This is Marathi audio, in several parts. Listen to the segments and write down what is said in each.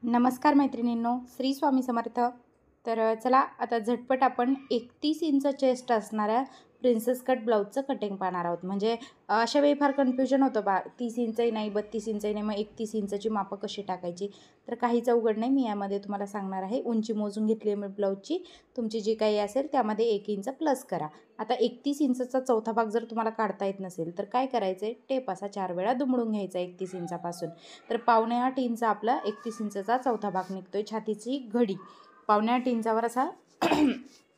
नमस्कार मैत्रिणींनो, श्री स्वामी समर्थ. तर चला आता झटपट आपण 31 इंच चेस्ट असणाऱ्या प्रिन्सेस कट ब्लाऊजचं कटिंग पाहणार आहोत. म्हणजे अशा वेळी फार कन्फ्युजन होतं 30 इंचही नाही, 32 इंचही नाही, मग 31 इंचची मापं कशी टाकायची. तर काहीच अवघड नाही. मी यामध्ये तुम्हाला सांगणार आहे. उंची मोजून घेतली आहे मी ब्लाऊजची. तुमची जी काही असेल त्यामध्ये 1 इंच प्लस करा. आता 31 इंचचा चौथा भाग जर तुम्हाला काढता येत नसेल तर काय करायचं आहे, टेप असा 4 वेळा दुमडून घ्यायचा 31 इंचापासून. तर 1.25 इंच आपला 31 इंचचा चौथा भाग निघतोय. छातीची घडी 1.25 इंचावर असा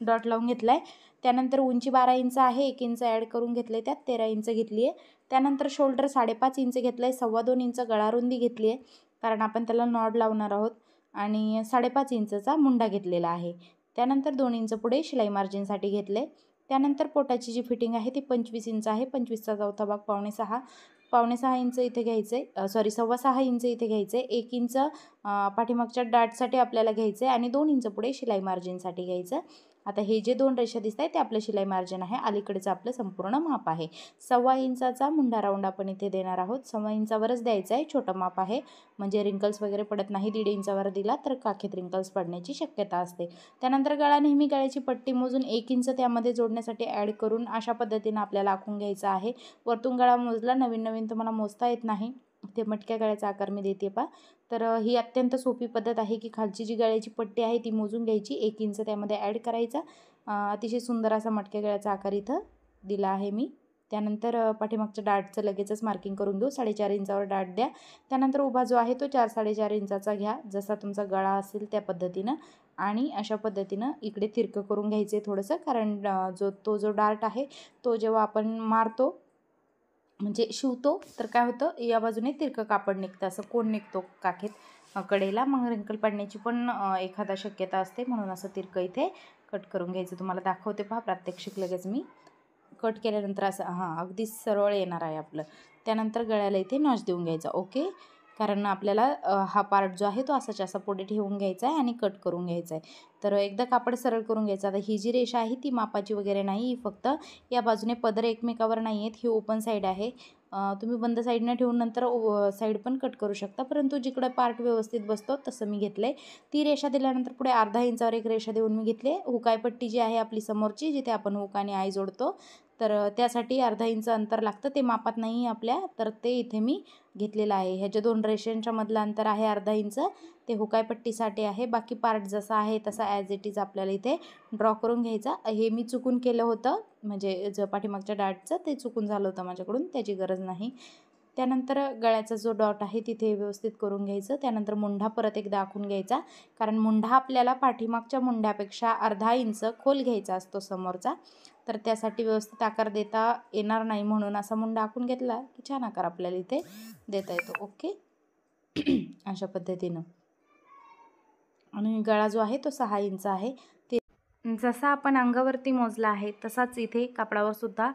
डॉट लावून घेतला आहे. त्यानंतर उंची 12 इंच आहे, 1 इंच ॲड करून घेतले, त्यात 13 इंच घेतली आहे. त्यानंतर शोल्डर 5.5 इंच घेतलं आहे, 2.25 इंच गळारुंदी घेतली आहे कारण आपण त्याला नॉड लावणार आहोत, आणि 5.5 इंचचा मुंडा घेतलेला आहे. त्यानंतर 2 इंच पुढे शिलाई मार्जिनसाठी घेतले. त्यानंतर पोटाची जी फिटिंग आहे ती 25 इंच आहे. 25चा चौथा भाग 5.5 इंच इथे घ्यायचं आहे, 6.25 इंच इथे घ्यायचं आहे. 1 इंच पाठीमागच्या डाटसाठी आपल्याला घ्यायचं आहे आणि 2 इंच पुढे शिलाई मार्जिनसाठी घ्यायचं. आता हे जे 2 रेषा दिसत आहेत ते आपलं शिलाई मार्जिन आहे. अलीकडचं आपलं संपूर्ण माप आहे. 1.25 इंचाचा मुंडा राऊंड आपण इथे देणार आहोत. 1.25 इंचावरच द्यायचं आहे. छोटं माप आहे म्हणजे रिंकल्स वगैरे पडत नाही. 1.5 इंचावर दिला तर काखेत रिंकल्स पडण्याची शक्यता असते. त्यानंतर गळा नेहमी गळ्याची पट्टी मोजून 1 इंच त्यामध्ये जोडण्यासाठी ॲड करून अशा पद्धतीनं आपल्याला आखून घ्यायचं आहे. वरतून गळा मोजला, नवीन तुम्हाला मोजता येत नाही, ते मटक्या गळ्याचा आकार मी देते पहा. तर ही अत्यंत सोपी पद्धत आहे की खालची जी गळ्याची पट्टी आहे ती मोजून घ्यायची, 1 इंच त्यामध्ये ॲड करायचा. अतिशय सुंदर असा मटक्या गळ्याचा आकार इथं दिला आहे मी. त्यानंतर पाठीमागच्या डाटचं लगेचच मार्किंग करून घेऊ. 4.5 इंचावर डाट द्या. त्यानंतर उभा जो आहे तो 4-4.5 इंचाचा घ्या, जसा तुमचा गळा असेल त्या पद्धतीनं, आणि अशा पद्धतीनं इकडे तिरकं करून घ्यायचं आहे थोडंसं, कारण जो डार्ट आहे तो जेव्हा आपण मारतो म्हणजे शिवतो तर काय होतं, या बाजूने तिरकं कापड निघतं, असं कोण निघतो काखेत कडेला, मग रिंकल पडण्याची पण एखादा शक्यता असते. म्हणून असं तिरकं इथे कट करून घ्यायचं. तुम्हाला दाखवते पहा प्रात्यक्षिक लगेच मी. कट केल्यानंतर असं अगदी सरळ येणार आहे आपलं. त्यानंतर गळ्याला इथे नॉच देऊन घ्यायचा. ओके, कारण आपल्याला हा पार्ट जो आहे तो असाच्या असा पुढे ठेवून घ्यायचा आहे आणि कट करून घ्यायचा आहे. तर एकदा कापड सरळ करून घ्यायचं. आता ही जी रेषा आहे ती मापाची वगैरे नाही, फक्त या बाजूने पदर एकमेकावर नाही आहेत. ही ओपन साईड आहे. तुम्ही बंद साईडनं ठेवून नंतर साईड पण कट करू शकता, परंतु जिकडं पार्ट व्यवस्थित बसतो तसं मी घेतलं आहे. ती रेषा दिल्यानंतर पुढे अर्धा इंचावर एक रेषा देऊन मी घेतली. हुकायपट्टी जी आहे आपली समोरची, जिथे आपण हुक आणि आई जोडतो, तर त्यासाठी अर्धा इंच अंतर लागतं. ते मापात नाही आपल्या, तर ते इथे मी घेतलेलं आहे. ह्याच्या 2 रेषांच्या मधलं अंतर आहे अर्धा इंच, ते हुकायपट्टीसाठी आहे. बाकी पार्ट जसा आहे तसा ॲज इट इज आपल्याला इथे ड्रॉ करून घ्यायचा. हे मी चुकून केलं होतं, म्हणजे पाठीमागच्या डाटचं ते चुकून झालं होतं माझ्याकडून, त्याची गरज नाही. त्यानंतर गळ्याचा जो डॉट आहे तिथे व्यवस्थित करून घ्यायचं. त्यानंतर मुंढा परत एकदा आखून घ्यायचा, कारण मुंढा आपल्याला पाठीमागच्या मुंढ्यापेक्षा अर्धा इंच खोल घ्यायचा असतो समोरचा. तर त्यासाठी व्यवस्थित आकार देता येणार नाही, म्हणून असा मुंडा आखून घेतला की छान आकार आपल्याला इथे देता येतो. ओके अशा पद्धतीनं. आणि गळा जो आहे तो 6 इंच आहे. जसा आपण अंगावरती मोजला आहे तसाच इथे कापडावर सुद्धा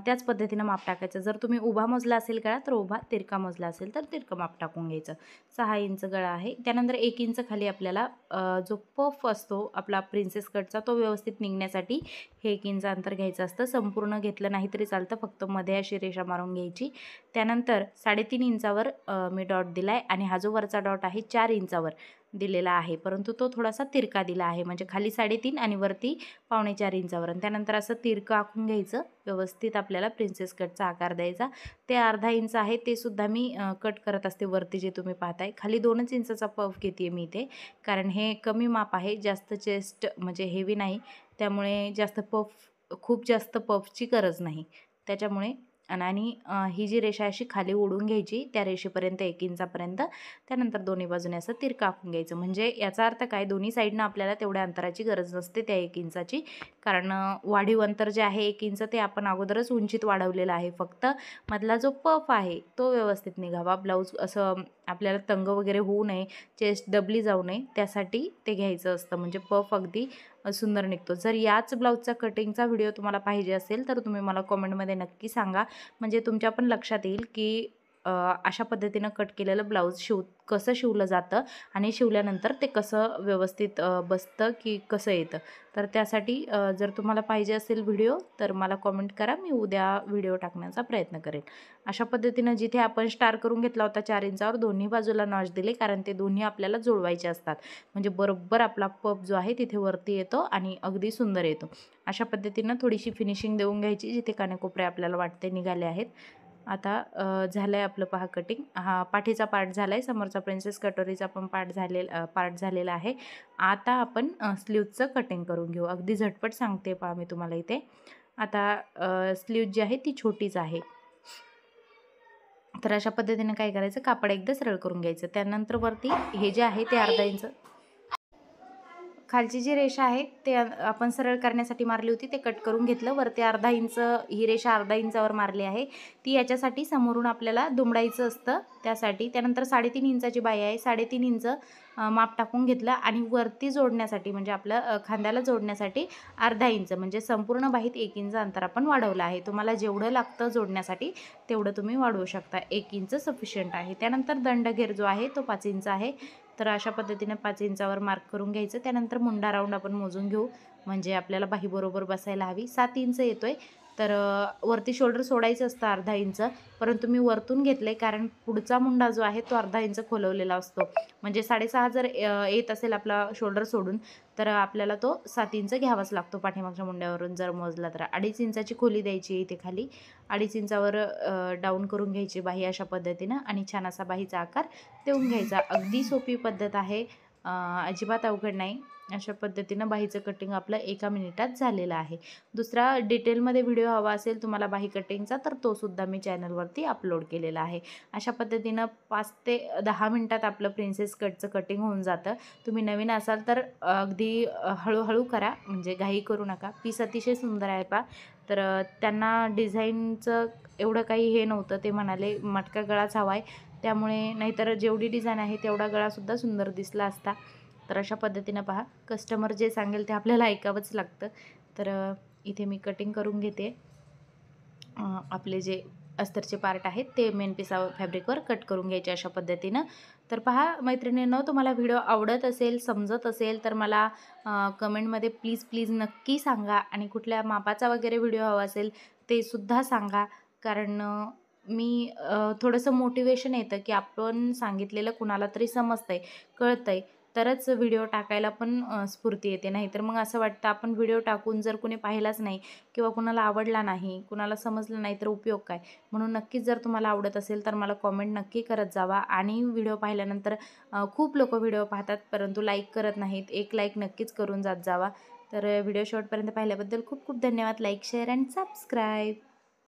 त्याच पद्धतीनं माप टाकायचं. जर तुम्ही उभा मोजला असेल गळा तर उभा, तिरका मोजला असेल तर तिरकं माप टाकून घ्यायचं. 6 इंच गळा आहे. त्यानंतर 1 इंच खाली आपल्याला जो पफ असतो आपला प्रिन्सेस कटचा तो व्यवस्थित निघण्यासाठी हे 1 इंच अंतर घ्यायचं असतं. संपूर्ण घेतलं नाही तरी चालतं, फक्त मध्ये अशी रेषा मारून घ्यायची. त्यानंतर 3.5 इंचावर मी डॉट दिला आहे, आणि हा जो वरचा डॉट आहे 4 इंचावर दिलेला आहे, परंतु तो थोडासा तिरका दिला आहे, म्हणजे खाली 3.5 आणि वरती 4.25 इंचावर. त्यानंतर असं तिरकं आखून घ्यायचं. व्यवस्थित आपल्याला प्रिन्सेस कटचा आकार द्यायचा. ते अर्धा इंच आहे ते सुद्धा मी कट करत असते वरती, जे तुम्ही पाहताय. खाली 2च इंचाचा पफ घेते मी इथे, कारण हे कमी माप आहे, जास्त चेस्ट म्हणजे हेवी नाही, त्यामुळे खूप जास्त पफची गरज नाही. त्याच्यामुळे आणि ही जी रेषा अशी खाली ओढून घ्यायची त्या रेषेपर्यंत 1 इंचापर्यंत. त्यानंतर दोन्ही बाजूने असं तिरकं आखून घ्यायचं. म्हणजे याचा अर्थ काय, दोन्ही साईडनं आपल्याला तेवढ्या अंतराची गरज नसते त्या 1 इंचाची, कारण वाढीव अंतर जे आहे 1 इंच ते आपण अगोदरच उंचीत वाढवलेलं आहे. फक्त मधला जो पफ आहे तो व्यवस्थित निघावा, ब्लाऊज असं आपल्याला तंग वगैरे होऊ नये, चेस्ट दबली जाऊ नये, त्यासाठी ते घ्यायचं असतं. म्हणजे पफ अगदी सुंदर निघतो. जर याच ब्लाऊजचा कटिंगचा व्हिडिओ तुम्हाला पाहिजे असेल तर तुम्ही मला कॉमेंटमध्ये नक्की सांगा, म्हणजे तुमच्या पण लक्षात येईल की अशा पद्धतीनं कट केलेलं ब्लाऊज कसं शिवलं जातं आणि शिवल्यानंतर ते कसं व्यवस्थित बसतं की कसं येतं. तर त्यासाठी जर तुम्हाला पाहिजे असेल व्हिडिओ तर मला कॉमेंट करा, मी उद्या व्हिडिओ टाकण्याचा प्रयत्न करेन. अशा पद्धतीनं जिथे आपण स्टार करून घेतला होता 4 इंचावर दोन्ही बाजूला नॉच दिले, कारण ते दोन्ही आपल्याला जुळवायचे असतात. म्हणजे बरोबर आपला पफ जो आहे तिथे वरती येतो आणि अगदी सुंदर येतो. अशा पद्धतीनं थोडीशी फिनिशिंग देऊन घ्यायची जिथे कानेकोपरे आपल्याला वाटते निघाले आहेत. आता झालं आहे आपलं पहा कटिंग. हा पाठीचा पार्ट झाला आहे, समोरचा प्रिन्सेस कटोरीचा पण पार्ट झालेला आहे. आता आपण स्लीव्हचं कटिंग करून घेऊ. अगदी झटपट सांगते पहा मी तुम्हाला इथे. आता स्लीव्ह जी आहे ती छोटीच आहे. तर अशा पद्धतीने काय करायचं, कापड एकदा सरळ करून घ्यायचं. त्यानंतर वरती हे जे आहे ते अर्धा इंच खालची जी रेषा आहे ते आपण सरळ करण्यासाठी मारली होती, ते कट करून घेतलं. वरती अर्धा इंच ही रेषा अर्धा इंचावर मारली आहे. ती याच्यासाठी समोरून आपल्याला दुमडायचं असतं त्यासाठी. त्यानंतर 3.5 इंचाची बाई आहे, 3.5 इंच माप टाकून घेतलं आणि वरती जोडण्यासाठी म्हणजे आपल्या खांद्याला जोडण्यासाठी अर्धा इंच म्हणजे संपूर्ण बाहीत 1 इंच अंतर आपण वाढवलं आहे. तुम्हाला जेवढं लागतं जोडण्यासाठी तेवढं तुम्ही वाढवू शकता. 1 इंच सफिशियंट आहे. त्यानंतर दंडघेर जो आहे तो 5 इंच आहे. तर अशा पद्धतीने 5 इंचावर मार्क करून घ्यायचं. त्यानंतर मुंडा राऊंड आपण मोजून घेऊ, म्हणजे आपल्याला बाही बरोबर बसायला हवी. 7 इंच येतोय. तर वरती शोल्डर सोडायचं असतं अर्धा इंच, परंतु मी वरतून घेतले कारण पुढचा मुंडा जो आहे तो अर्धा इंच खोलवलेला असतो. म्हणजे 6.5 जर येत असेल आपला शोल्डर सोडून तर आपल्याला तो 7 इंच घ्यावाच लागतो पाठीमागच्या मुंड्यावरून जर मोजला तर. 2.5 इंचाची खोली द्यायची इथे खाली. 2.5 इंचावर डाऊन करून घ्यायची बाही अशा पद्धतीनं आणि छान असा बाहीचा आकार देऊन घ्यायचा. अगदी सोपी पद्धत आहे, अजिबात अवघड नाही. अशा पद्धतीनं बाहीचं कटिंग आपलं 1 मिनिटात झालेलं आहे. दुसरा डिटेलमध्ये व्हिडिओ हवा असेल तुम्हाला बाही कटिंगचा तर तो सुद्धा मी चॅनलवरती अपलोड केलेला आहे. अशा पद्धतीनं 5 ते 10 मिनिटात आपलं प्रिन्सेस कटचं कटिंग होऊन जातं. तुम्ही नवीन असाल तर अगदी हळूहळू करा, म्हणजे घाई करू नका. पीस अतिशय सुंदर आहे पहा. तर त्यांना डिझाईनचं एवढं काही हे नव्हतं, ते म्हणाले मटका गळाच हवा आहे, त्यामुळे नाहीतर जेवढी डिझाईन आहे तेवढा गळासुद्धा सुंदर दिसला असता. तर अशा पद्धतीनं पहा, कस्टमर जे सांगेल ते आपल्याला ऐकावंच लागतं. तर इथे मी कटिंग करून घेते. आपले जे अस्तरचे पार्ट आहेत ते मेन पिसा फॅब्रिकवर कट करून घ्यायचे अशा पद्धतीनं. तर पहा मैत्रिणींनो, तुम्हाला व्हिडिओ आवडत असेल, समजत असेल तर मला कमेंटमध्ये प्लीज नक्की सांगा आणि कुठल्या मापाचा वगैरे व्हिडिओ हवा असेल ते सुद्धा सांगा. कारण मी थोडंसं मोटिवेशन येतं की आपण सांगितलेलं कुणाला तरी समजतंय, कळतंय, तरच व्हिडिओ टाकायला पण स्फूर्ती येते. नाहीतर मग असं वाटतं आपण व्हिडिओ टाकून जर कुणी पाहिलाच नाही किंवा कुणाला आवडला नाही, कुणाला समजलं नाही तर उपयोग काय. म्हणून नक्कीच जर तुम्हाला आवडत असेल तर मला कॉमेंट नक्की करत जावा. आणि व्हिडिओ पाहिल्यानंतर खूप लोक व्हिडिओ पाहतात परंतु लाईक करत नाहीत, एक लाईक नक्कीच करून जात जावा. तर व्हिडिओ शेवटपर्यंत पाहिल्याबद्दल खूप खूप धन्यवाद. Like, share and subscribe.